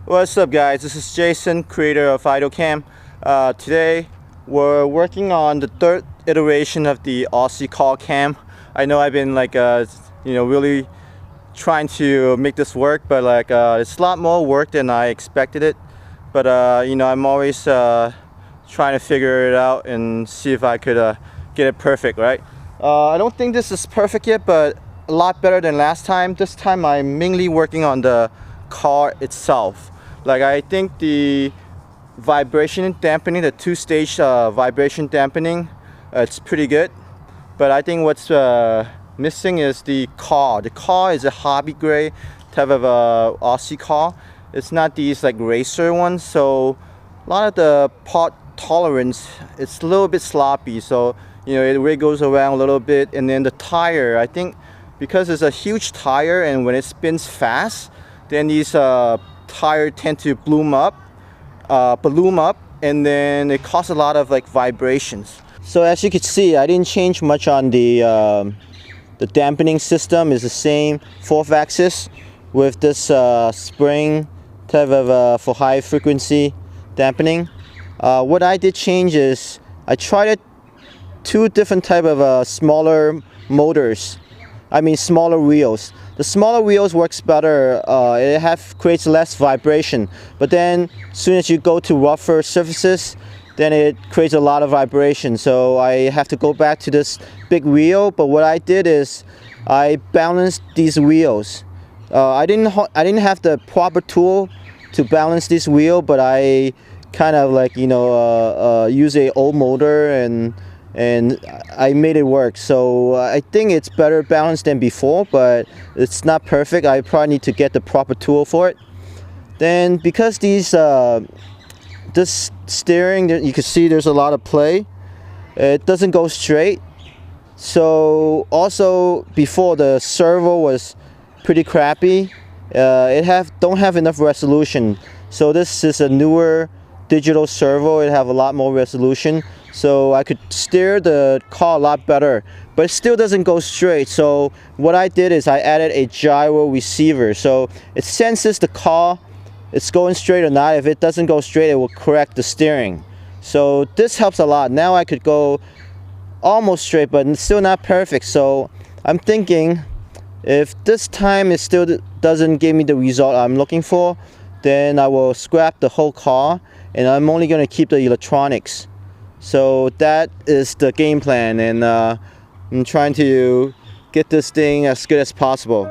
What's up, guys? This is Jason, creator of IdolCam. Today we're working on the third iteration of the Aussie call cam. I know I've been really trying to make this work, but it's a lot more work than I expected it. But I'm always trying to figure it out and see if I could get it perfect, right? I don't think this is perfect yet, but a lot better than last time. This time I'm mainly working on the car itself. I think the vibration dampening, the two-stage vibration dampening, it's pretty good. But I think what's missing is the car. The car is a hobby gray type of Aussie car. It's not these racer ones, so a lot of the part tolerance, it's a little bit sloppy. So it wiggles around a little bit, and then the tire, I think because it's a huge tire and when it spins fast, then these tires tend to balloon up, and then it causes a lot of vibrations. So as you can see, I didn't change much on the dampening system. Is the same 4th axis with this spring type of for high frequency dampening. What I did change is I tried 2 different type of smaller motors. I mean smaller wheels. The smaller wheels works better. It creates less vibration. But then as soon as you go to rougher surfaces, then it creates a lot of vibration. So I have to go back to this big wheel. But what I did is I balanced these wheels. I didn't have the proper tool to balance this wheel, but I kind of use a old motor and I made it work. So I think it's better balanced than before, but it's not perfect. I probably need to get the proper tool for it. Then because this steering, you can see there's a lot of play. It doesn't go straight. So also before, the servo was pretty crappy. It don't have enough resolution. So this is a newer digital servo. It have a lot more resolution, so I could steer the car a lot better, but it still doesn't go straight. So what I did is I added a gyro receiver, so it senses the car, it's going straight or not. If it doesn't go straight, it will correct the steering. So this helps a lot. Now I could go almost straight, but it's still not perfect. So I'm thinking, if this time it still doesn't give me the result I'm looking for, then I will scrap the whole car, and I'm only going to keep the electronics. So that is the game plan, and I'm trying to get this thing as good as possible.